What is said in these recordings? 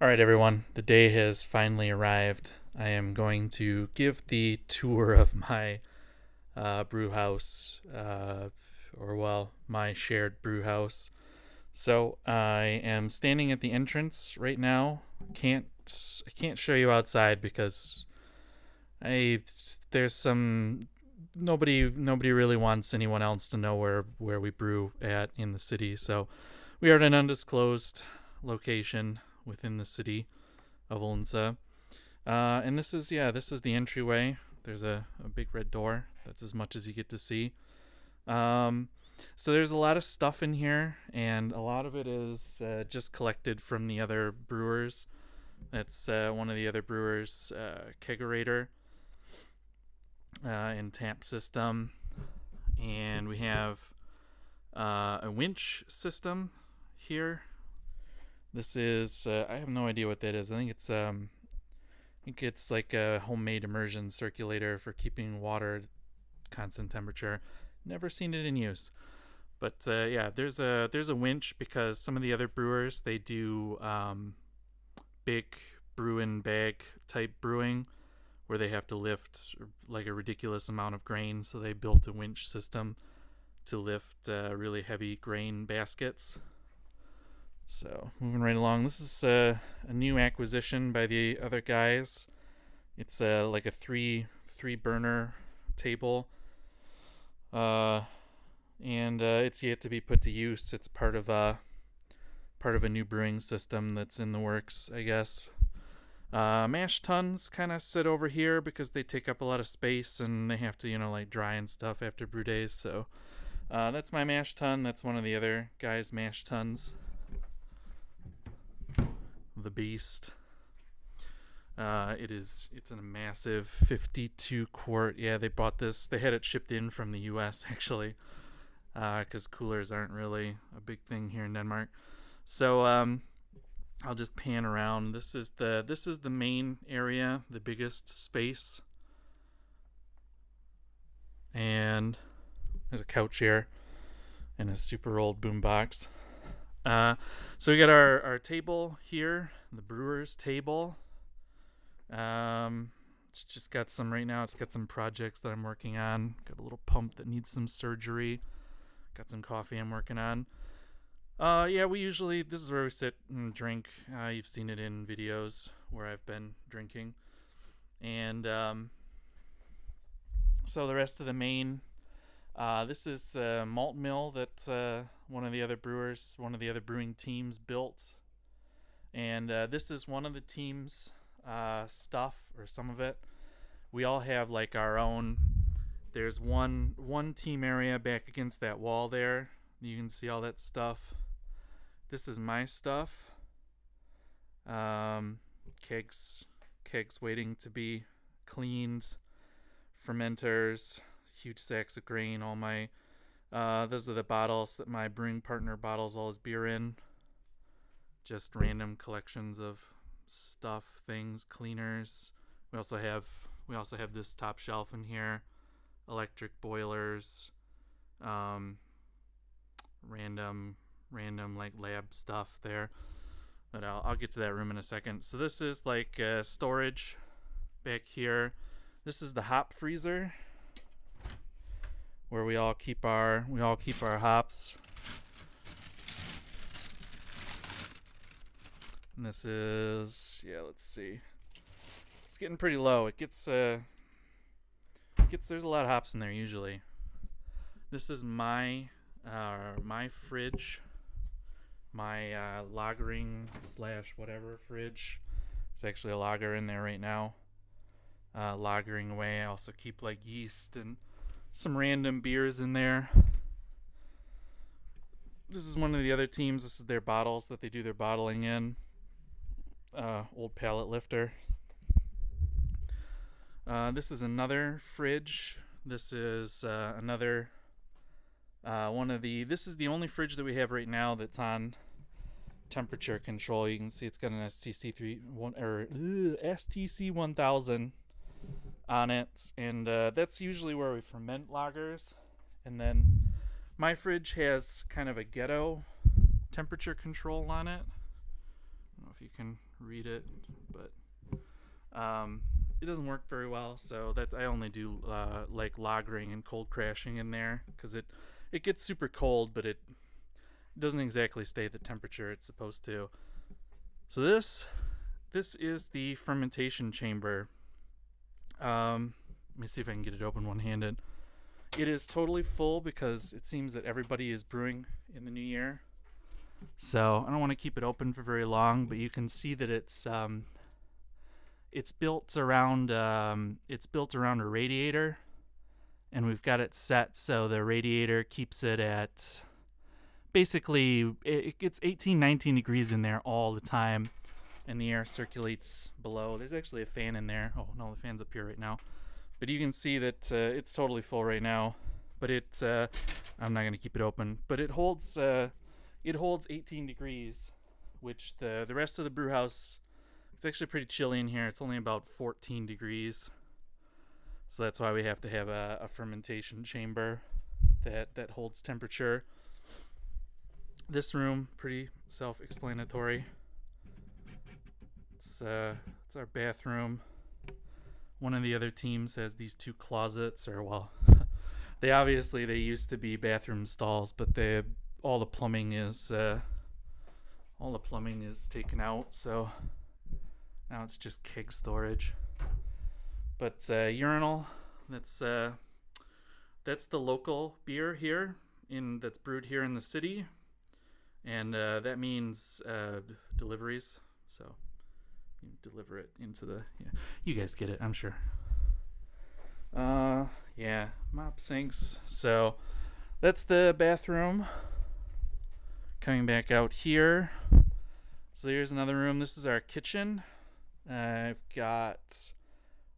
All right, everyone. The day has finally arrived. I am going to give the tour of my brew house, my shared brew house. So I am standing at the entrance right now. Can't I can't show you outside because I there's some nobody really wants anyone else to know where we brew at in the city. So we are at an undisclosed location within the city of Olensa. And this is the entryway. There's a big red door. That's as much as you get to see. Um, so there's a lot of stuff in here, and a lot of it is just collected from the other brewers. That's one of the other brewers' kegerator and tap system, and we have a winch system here. This is I have no idea what that is. I think it's like a homemade immersion circulator for keeping water at constant temperature. Never seen it in use. But yeah, there's a winch because some of the other brewers they do big brew in bag type brewing where they have to lift like a ridiculous amount of grain. So they built a winch system to lift really heavy grain baskets. So moving right along, this is a new acquisition by the other guys. It's like a three burner table, uh, and it's yet to be put to use. It's part of a new brewing system that's in the works, I guess. Mash tuns kind of sit over here because they take up a lot of space and they have to like dry and stuff after brew days. So that's my mash tun. That's one of the other guys' mash tuns. The beast. It's a massive 52 quart. Yeah, they bought this. They had it shipped in from the U.S. actually, because coolers aren't really a big thing here in Denmark. So I'll just pan around. This is the main area, the biggest space, and there's a couch here and a super old boombox. So we got our table here, the brewer's table. It's just got some right now. It's got some projects that I'm working on. Got a little pump that needs some surgery. Got some coffee I'm working on. Yeah, this is where we sit and drink. You've seen it in videos where I've been drinking. And so the rest of the main this is a malt mill that one of the other brewing teams built, and this is one of the team's stuff or some of it. We all have like our own. There's one team area back against that wall there. You can see all that stuff. This is my stuff. Um, kegs waiting to be cleaned. Fermenters, huge sacks of grain. All my those are the bottles that my brewing partner bottles all his beer in. Just random collections of stuff, things, cleaners. We also have this top shelf in here, electric boilers, random like lab stuff there. But I'll get to that room in a second. So this is like storage back here. This is the hop freezer where we all keep our hops. And this is let's see. It's getting pretty low. It gets there's a lot of hops in there usually. This is my fridge, my lagering / whatever fridge. There's actually a lager in there right now. Lagering away. I also keep like yeast and some random beers in there. This is one of the other teams. This is their bottles that they do their bottling in. Old pallet lifter. This is another fridge. This is another one of the. This is the only fridge that we have right now that's on temperature control. You can see it's got an STC 1000 on it, and that's usually where we ferment lagers. And then my fridge has kind of a ghetto temperature control on it. I don't know if you can read it, but it doesn't work very well. So that I only do like lagering and cold crashing in there because it gets super cold, but it doesn't exactly stay the temperature it's supposed to. So this is the fermentation chamber. Let me see if I can get it open one-handed. It is totally full because it seems that everybody is brewing in the new year. So I don't want to keep it open for very long, but you can see that it's built around a radiator, and we've got it set so the radiator keeps it at basically it gets 18, 19 degrees in there all the time, and the air circulates below. There's actually a fan in there. Oh no, the fan's up here right now. But you can see that it's totally full right now. But I'm not going to keep it open. But it holds 18 degrees, which the rest of the brew house, it's actually pretty chilly in here. It's only about 14 degrees. So that's why we have to have a fermentation chamber that holds temperature. This room, pretty self-explanatory. It's our bathroom. One of the other teams has these two closets, or well, they used to be bathroom stalls, but all the plumbing is taken out, so now it's just keg storage. But urinal, that's the local beer here that's brewed here in the city, and that means deliveries. So you deliver it into you guys get it, I'm sure. Yeah, mop sinks. So that's the bathroom. Coming back out here. So here's another room. This is our kitchen. I've got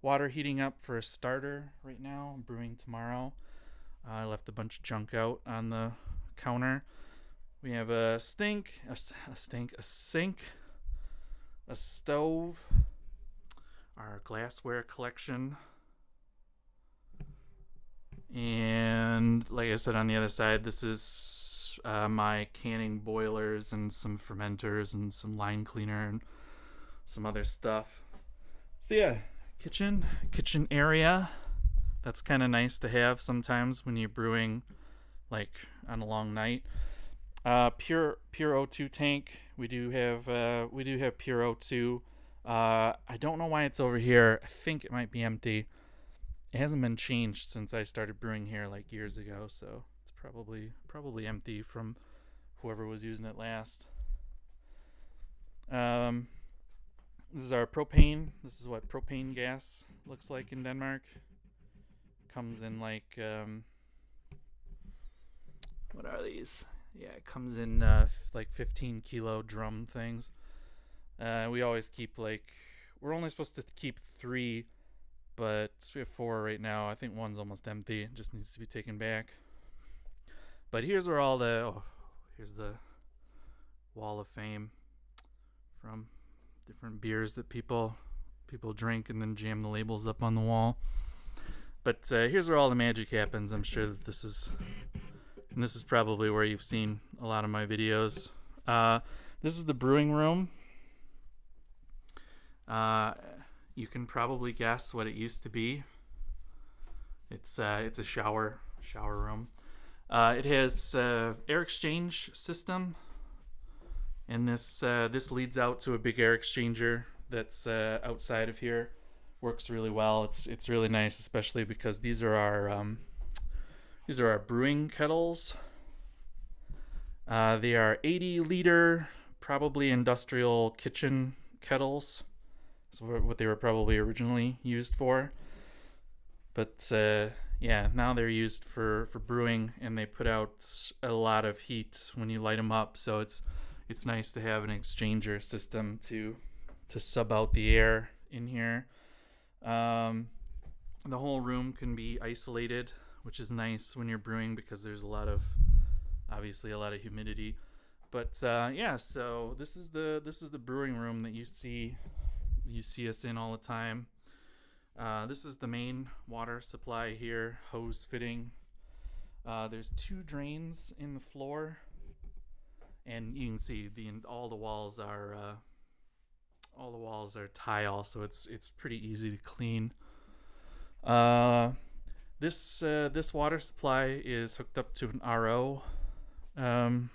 water heating up for a starter right now. I'm brewing tomorrow. I left a bunch of junk out on the counter. We have a sink, a stove, our glassware collection, and like I said, on the other side, this is my canning boilers and some fermenters and some line cleaner and some other stuff. So yeah, kitchen area. That's kind of nice to have sometimes when you're brewing, like on a long night. Pure O2 tank. We do have pure O2. I don't know why it's over here. I think it might be empty. It hasn't been changed since I started brewing here like years ago, so it's probably empty from whoever was using it last. This is our propane. This is what propane gas looks like in Denmark. Comes in like what are these? Yeah, it comes in like 15 kilo drum things. We always keep we're only supposed to keep 3, but we have 4 right now. I think one's almost empty. It just needs to be taken back. But here's where here's the wall of fame from different beers that people drink and then jam the labels up on the wall. But here's where all the magic happens. I'm sure that this is probably where you've seen a lot of my videos. This is the brewing room. You can probably guess what it used to be. It's a shower room. It has air exchange system, and this leads out to a big air exchanger that's outside of here. Works really well. It's really nice, especially because these are our brewing kettles. They are 80-liter, probably industrial kitchen kettles. That's what they were probably originally used for. But yeah, now they're used for brewing, and they put out a lot of heat when you light them up. So it's nice to have an exchanger system to sub out the air in here. The whole room can be isolated, which is nice when you're brewing because there's obviously a lot of humidity. But yeah, so this is the brewing room that you see us in all the time. This is the main water supply here, hose fitting. There's 2 drains in the floor, and you can see all the walls are all the walls are tile, so it's pretty easy to clean. Uh, this water supply is hooked up to um,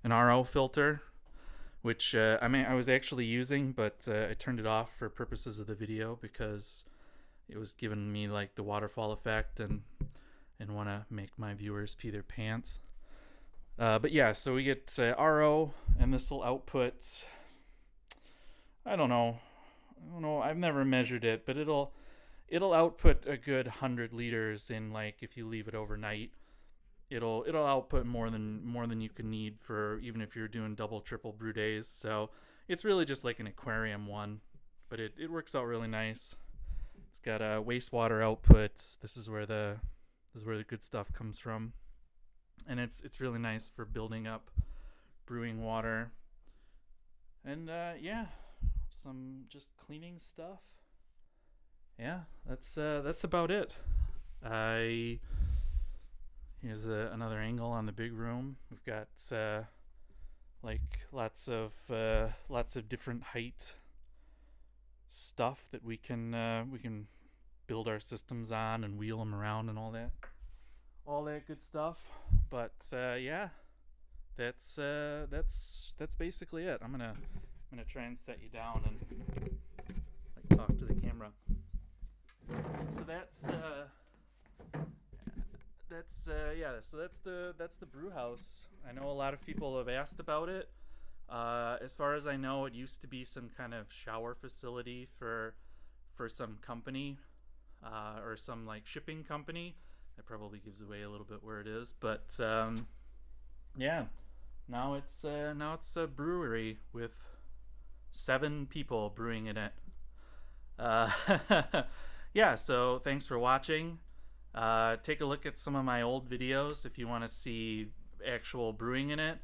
an RO filter, which I was actually using, but I turned it off for purposes of the video because it was giving me like the waterfall effect and want to make my viewers pee their pants. But yeah, so we get RO, and this will output. I don't know. I've never measured it, but it'll output a good 100 liters in, like, if you leave it overnight. It'll output more than you can need for even if you're doing double triple brew days. So it's really just like an aquarium one, but it works out really nice. It's got a wastewater output. This is where the good stuff comes from, and it's really nice for building up brewing water. And yeah, some just cleaning stuff. Yeah, that's about it. Here's another angle on the big room. We've got like lots of different height stuff that we can build our systems on and wheel them around and all that good stuff. But yeah, that's basically it. I'm gonna try and set you down and like talk to the camera. So that's the brew house. I know a lot of people have asked about it. As far as I know, it used to be some kind of shower facility for some company, or some like shipping company. That probably gives away a little bit where it is, but yeah, now it's a brewery with 7 people brewing in it. Uh, yeah, so thanks for watching. Take a look at some of my old videos if you want to see actual brewing in it.